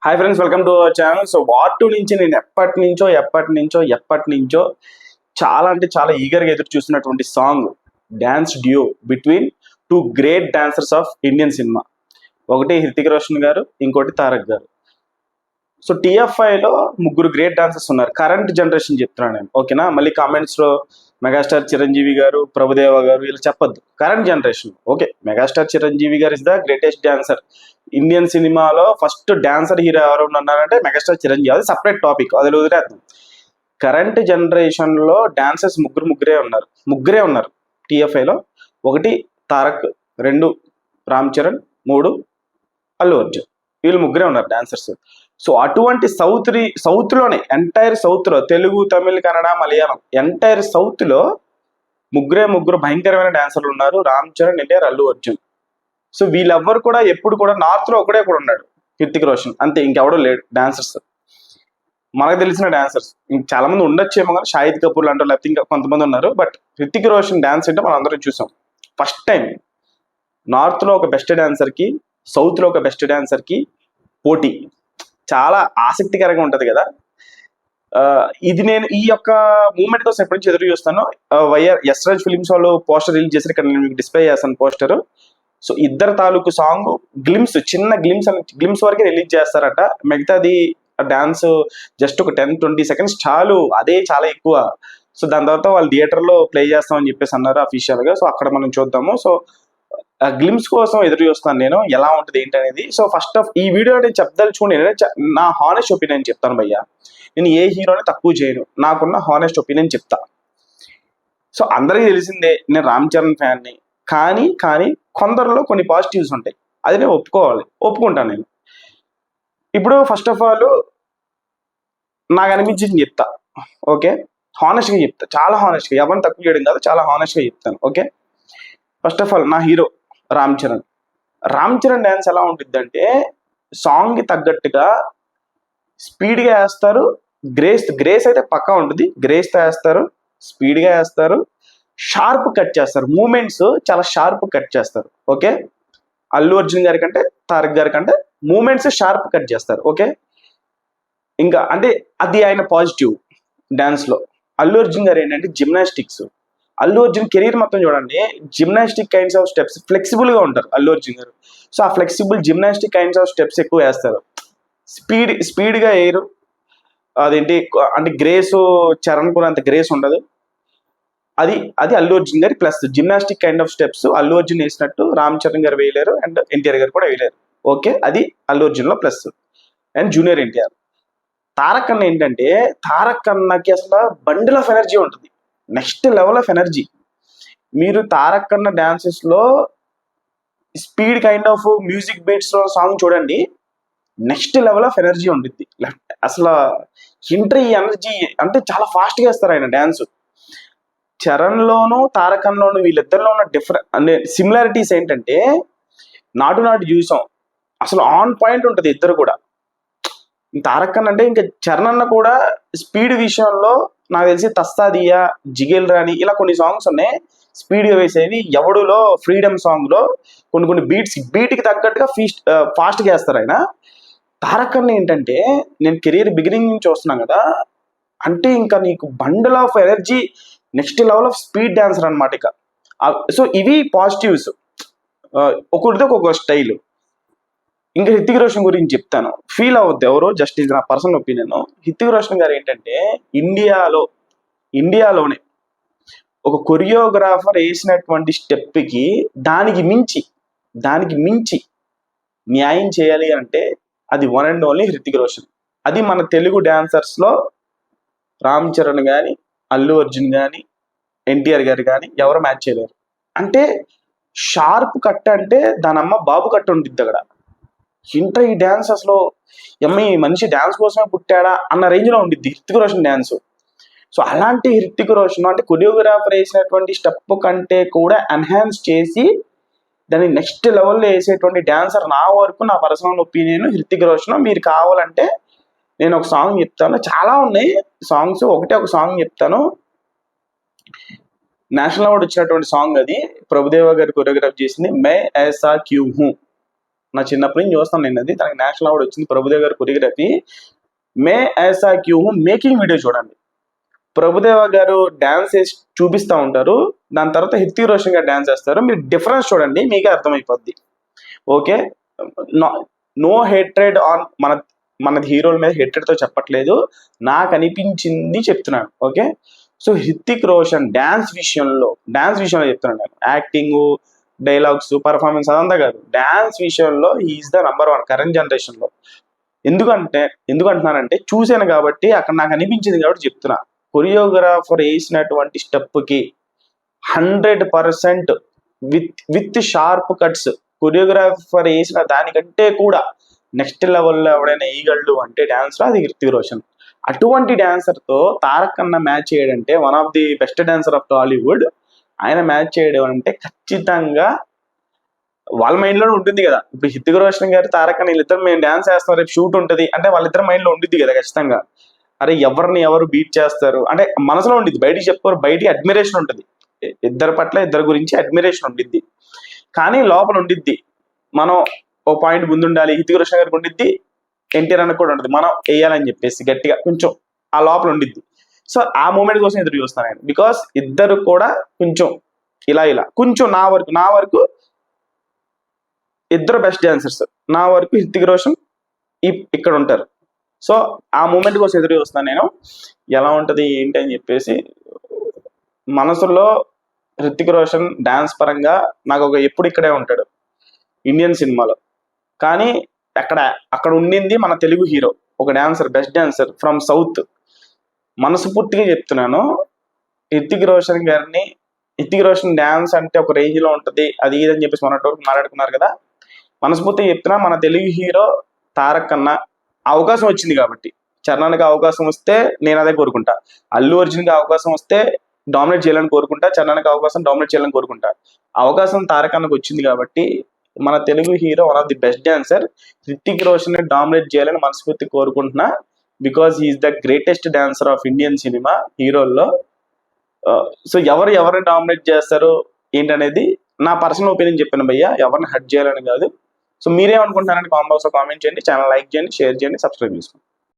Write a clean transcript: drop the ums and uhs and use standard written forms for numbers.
Hi friends, welcome to our channel. So war two నుంచి నేను ఎప్పటి నుంచో చాలా అంటే చాలా ఈగర్గా ఎదురు చూస్తున్నటువంటి song, dance due between two great dancers of Indian cinema. ఒకటి హృతిక్ రోషన్ గారు, ఇంకోటి తారక్ గారు. సో టీఎఫ్ఐలో ముగ్గురు గ్రేట్ డాన్సర్స్ ఉన్నారు. కరెంట్ జనరేషన్ చెప్తున్నాను నేను, ఓకేనా? మళ్ళీ కామెంట్స్లో మెగాస్టార్ చిరంజీవి గారు, ప్రభుదేవ గారు ఇలా చెప్పొద్దు. Current generation, okay. Megastar Chiranjeevi garu is the greatest dancer. Indian సినిమాలో ఫస్ట్ డాన్సర్ హీరో ఎవరు ఉన్నారంటే మెగాస్టార్ చిరంజీవి. అది సపరేట్ టాపిక్, అది వదిలేద్దాం. కరెంట్ జనరేషన్లో డాన్సర్స్ ముగ్గురే ఉన్నారు టీఎఫ్ఐలో. ఒకటి తారక్, రెండు రామ్ చరణ్, మూడు అల్లు అర్జున్. వీళ్ళు ముగ్గురే ఉన్నారు డాన్సర్స్. సో అటువంటి సౌత్లోనే, ఎంటైర్ సౌత్లో, తెలుగు, తమిళ్, కన్నడ, మలయాళం, ఎంటైర్ సౌత్లో ముగ్గురు భయంకరమైన డాన్సర్లు ఉన్నారు: రామ్ చరణ్, ఎన్టీఆర్, అల్లు అర్జున్. సో వీళ్ళెవ్వరు కూడా ఎప్పుడు కూడా నార్త్లో ఒకడే కూడా ఉన్నాడు, హృతిక్ రోషన్. అంతే, ఇంకెవడో లేడు డాన్సర్స్ మనకు తెలిసిన డాన్సర్స్. చాలా మంది ఉండొచ్చేమో కానీ షాహిద్ కపూర్ లాంటి, లేకపోతే ఇంకా కొంతమంది ఉన్నారు. బట్ హృతిక్ రోషన్ డాన్స్ అంటే మనం అందరం చూసాం. ఫస్ట్ టైం నార్త్లో ఒక బెస్ట్ డాన్సర్కి, సౌత్లో ఒక బెస్ట్ డాన్సర్కి పోటీ. చాలా ఆసక్తికరంగా ఉంటుంది కదా. ఇది నేను ఈ యొక్క మూమెంట్ కోసం ఎప్పటి నుంచి ఎదురు చూస్తాను. యశ్రాజ్ ఫిలిమ్స్ వాళ్ళు పోస్టర్ రిలీజ్ చేశారు. ఇక్కడ నేను మీకు డిస్ప్లే చేస్తాను పోస్టర్. సో ఇద్దరు తాలూకు సాంగ్ గ్లిమ్స్, చిన్న గ్లిమ్స్ వరకే రిలీజ్ చేస్తారట. మిగతాది డాన్స్ జస్ట్ ఒక 10-20 సెకండ్స్ చాలు, అదే చాలా ఎక్కువ. సో దాని తర్వాత వాళ్ళు థియేటర్లో ప్లే చేస్తామని చెప్పేసి అన్నారు అఫీషియల్గా. సో అక్కడ మనం చూద్దాము. సో గ్లిమ్స్ కోసం ఎదురు చూస్తాను నేను, ఎలా ఉంటుంది ఏంటి అనేది. సో ఫస్ట్ ఆఫ్ ఈ వీడియో నేను చెప్దలుచుకుని నా హానెస్ట్ ఒపీనియన్ చెప్తాను భయ్యా. నేను ఏ హీరోని తక్కువ చేయను, నాకున్న హానెస్ట్ ఒపీనియన్ చెప్తా. సో అందరికీ తెలిసిందే నేను రామ్ చరణ్ ఫ్యాన్ని. కానీ కొందరిలో కొన్ని పాజిటివ్స్ ఉంటాయి, అది నేను ఒప్పుకుంటాను నేను. ఇప్పుడు ఫస్ట్ ఆఫ్ ఆల్ నాకు అనిపించింది చెప్తా, ఓకే? హానెస్ట్గా చెప్తా, చాలా హానెస్ట్గా, ఎవరిని తక్కువ చేయడం కాదు, చాలా హానెస్ట్గా చెప్తాను, ఓకే? ఫస్ట్ ఆఫ్ ఆల్ నా హీరో రామ్ చరణ్ డ్యాన్స్ ఎలా ఉంటుంది అంటే, సాంగ్కి తగ్గట్టుగా స్పీడ్గా వేస్తారు. గ్రేస్ అయితే పక్కా ఉంటుంది. గ్రేస్తో వేస్తారు, స్పీడ్గా వేస్తారు, షార్ప్ కట్ చేస్తారు. మూమెంట్స్ చాలా షార్ప్ కట్ చేస్తారు, ఓకే? అల్లు అర్జున్ గారి కంటే, తారక్ గారి కంటే మూమెంట్స్ షార్ప్ కట్ చేస్తారు, ఓకే? ఇంకా అంటే అది ఆయన పాజిటివ్ డ్యాన్స్లో. అల్లు అర్జున్ గారు ఏంటంటే జిమ్నాస్టిక్స్. అల్లు అర్జున్ కెరీర్ మొత్తం చూడండి, జిమ్నాస్టిక్ కైండ్స్ ఆఫ్ స్టెప్స్, ఫ్లెక్సిబుల్గా ఉంటారు అల్లు అర్జున్ గారు. సో ఆ flexible gymnastic kinds of steps ఎక్కువ వేస్తారు. స్పీడ్గా వేయరు. అదేంటి అంటే గ్రేస్, చరణ్ కూడా అంత గ్రేస్ ఉండదు. అది అల్లు అర్జున్ గారి plus. Gymnastic kind of steps Allu Arjun వేసినట్టు రామ్ చరణ్ గారు వేయలేరు, అండ్ ఎన్టీఆర్ గారు కూడా వేయలేరు, ఓకే? అది అల్లు అర్జున్లో plus. And junior NTR. Tarak అన్న ఏంటంటే, తారక్ అన్నకి అసలు బండిల్ ఆఫ్ ఎనర్జీ ఉంటుంది, నెక్స్ట్ లెవెల్ ఆఫ్ ఎనర్జీ. మీరు తారక్ అన్న డాన్సెస్లో స్పీడ్ కైండ్ ఆఫ్ మ్యూజిక్ బీట్స్లో సాంగ్ చూడండి, నెక్స్ట్ లెవెల్ ఆఫ్ ఎనర్జీ ఉంటుంది. అసలు ఎంట్రీ ఎనర్జీ అంటే చాలా ఫాస్ట్గా వేస్తారు ఆయన డ్యాన్స్. చరణ్లోను తారకన్లోను వీళ్ళిద్దరిలో ఉన్న అంటే సిమిలారిటీస్ ఏంటంటే, నాటు చూసాం, అసలు ఆన్ పాయింట్ ఉంటుంది ఇద్దరు కూడా. తారక్ అన్న అంటే ఇంకా చరణ్ అన్న కూడా స్పీడ్ విషయంలో నాకు తెలిసి తస్తాదియా, జిగేల్ రాణి ఇలా కొన్ని సాంగ్స్ ఉన్నాయి స్పీడ్గా వేసేవి. ఎవడులో ఫ్రీడమ్ సాంగ్లో కొన్ని బీట్కి తగ్గట్టుగా ఫాస్ట్గా వేస్తారు ఆయన. తారక్ అన్న ఏంటంటే, నేను కెరీర్ బిగినింగ్ నుంచి వస్తున్నాను కదా, అంటే ఇంకా నీకు bundle of energy, next level of speed dancer అనమాట ఇక. సో ఇవి పాజిటివ్స్, ఒకరితో ఒక్కొక్క స్టైల్. ఇంకా హృతిక్ రోషన్ గురించి చెప్తాను, ఫీల్ అవ్వద్దు ఎవరో, జస్ట్ ఇది నా పర్సనల్ ఒపీనియన్. హృతిక్ రోషన్ గారు ఏంటంటే, ఇండియాలోనే ఒక కొరియోగ్రాఫర్ వేసినటువంటి స్టెప్కి దానికి మించి న్యాయం చేయాలి అంటే అది one and only Hrithik Roshan. అది మన తెలుగు డాన్సర్స్లో రామ్ చరణ్ కానీ, అల్లు అర్జున్ కానీ, ఎన్టీఆర్ గారు కానీ ఎవరు మ్యాచ్ చేయలేరు. అంటే షార్ప్ కట్ అంటే దానమ్మ బాబు కట్ ఉంటుంది అక్కడ. ఇంత ఈ డ్యాన్స్ అసలు మనిషి డ్యాన్స్ కోసమే పుట్టాడా అన్న రేంజ్లో ఉండిద్ది హృతిక్ రోషన్ డ్యాన్స్. సో అలాంటి హృతిక్ రోషన్ అంటే కొరియోగ్రాఫర్ వేసినటువంటి స్టెప్ కంటే కూడా ఎన్హాన్స్ చేసి దాన్ని నెక్స్ట్ లెవెల్లో వేసేటువంటి డాన్సర్ నా వరకు, నా పర్సనల్ ఒపీనియన్ హృతిక్ రోషన్. మీరు కావాలంటే నేను ఒక సాంగ్ చెప్తాను, చాలా ఉన్నాయి సాంగ్స్, ఒక సాంగ్ చెప్తాను. నేషనల్ అవార్డు వచ్చినటువంటి సాంగ్ అది, ప్రభుదేవ గారు కొరియోగ్రాఫ్ చేసింది, మే ఐసా క్యూ హూ. నా చిన్నప్పటి నుంచి చూస్తాను నేను అది. తనకి నేషనల్ అవార్డు వచ్చింది, Prabhudev garu choreography. Main Aisa Kyun Hoon making video చూడండి. ప్రభుదేవ గారు డాన్స్ వేసి చూపిస్తూ ఉంటారు, దాని తర్వాత హృతిక్ రోషన్ గారు డాన్స్ వేస్తారు. మీరు డిఫరెన్స్ చూడండి, మీకే అర్థమైపోద్ది. ఓకే, నో హేట్రెడ్ ఆన్ మన హీరోల మీద హేట్రెడ్తో చెప్పట్లేదు, నాకు అనిపించింది చెప్తున్నాను. Okay, so Hrithik Roshan dance విషయంలో చెప్తున్నాను నేను. యాక్టింగ్, డైలాగ్స్, పర్ఫార్మెన్స్ అదంతా కాదు, డాన్స్ విషయంలో ఈజ్ ద నంబర్ 1 కరెంట్ జనరేషన్లో. ఎందుకు అంటున్నానంటే చూశాను కాబట్టి, అక్కడ నాకు అనిపించింది కాబట్టి చెప్తున్నా. కొరియోగ్రాఫర్ వేసినటువంటి స్టెప్కి 100% విత్ షార్ప్ కట్స్ కొరియోగ్రాఫర్ వేసిన దానికంటే కూడా నెక్స్ట్ లెవెల్లో ఎవడైనా వేయగలడు అంటే డాన్స్లో అది హృతిక్ రోషన్. అటువంటి డాన్సర్తో తారక్ అన్న మ్యాచ్ చేయడంటే, one of the best dancer of Tollywood, ఆయన మ్యాచ్ చేయడం అంటే ఖచ్చితంగా వాళ్ళ మైండ్లోనే ఉంటుంది కదా. ఇప్పుడు హృతిక్ రోషన్ గారు తారక్ అన్న వీళ్ళిద్దరు మేము డాన్స్ చేస్తాం, రేపు షూట్ ఉంటుంది అంటే వాళ్ళిద్దరు మైండ్లో ఉంటుంది కదా ఖచ్చితంగా. అరే ఎవరిని ఎవరు బీట్ చేస్తారు అంటే మనసులో ఉండిద్ది, బయటికి చెప్పుకోరు, బయటికి అడ్మిరేషన్ ఉంటుంది, ఇద్దరి పట్ల ఇద్దరి గురించి అడ్మిరేషన్ ఉండిద్ది. కానీ లోపల ఉండిద్ది మనం ఓ పాయింట్ ముందు ఉండాలి, హృతిక్ రోషన్ గారికి ఉండిద్ది, ఎన్టీఆర్ అన్నకు కూడా ఉంటుంది, మనం వేయాలని చెప్పేసి గట్టిగా కొంచెం ఆ లోపల ఉండిద్ది. సో ఆ మూమెంట్ కోసం ఎదురు చూస్తాను నేను, బికాస్ ఇద్దరు కూడా కొంచెం ఇలా కొంచెం నా వరకు ఇద్దరు బెస్ట్ డాన్సర్స్, నా వరకు హృతిక్ రోషన్ ఇక్కడ ఉంటారు. సో ఆ మూమెంట్ కోసం ఎదురు చూస్తాను నేను, ఎలా ఉంటుంది ఏంటి అని చెప్పేసి. మనసులో హృతిక్ రోషన్ డాన్స్ పరంగా నాకు ఎప్పుడు ఇక్కడే ఉంటాడు ఇండియన్ సినిమాలో. కానీ అక్కడ ఉండింది మన తెలుగు హీరో, ఒక dancer, best dancer from south. మనస్ఫూర్తిగా చెప్తున్నాను, హృతిక్ రోషన్ డాన్స్ అంటే ఒక రేంజ్లో ఉంటుంది, అది ఇదని చెప్పేసి మొన్నటి వరకు మాట్లాడుకున్నారు కదా. మనస్ఫూర్తిగా చెప్తున్నా, మన తెలుగు హీరో తారక్ అన్న అవకాశం వచ్చింది కాబట్టి, చరణానికి అవకాశం వస్తే నేను అదే కోరుకుంటా, అల్లు అర్జున్కి అవకాశం వస్తే డామినేట్ చేయాలని కోరుకుంటా, చరణానికి అవకాశం డామినేట్ చేయాలని కోరుకుంటా. అవకాశం తారక్ అన్నకు వచ్చింది కాబట్టి మన Telugu hero one of the best dancer Hrithik Roshan ని డామినేట్ చేయాలని మనస్ఫూర్తి కోరుకుంటున్నా, because he's the greatest dancer of Indian cinema హీరోల్లో. సో ఎవరిని డామినేట్ చేస్తారు ఏంటనేది నా పర్సనల్ ఒపీనియన్ చెప్పాను భయ్య, ఎవరిని హర్ట్ చేయాలని కాదు. సో మీరేమనుకుంటున్నారని కామెంట్ బాక్స్లో కామెంట్ చేయండి, ఛానల్ లైక్ చేయండి, షేర్ చేయండి, సబ్స్క్రైబ్ చేసుకోండి.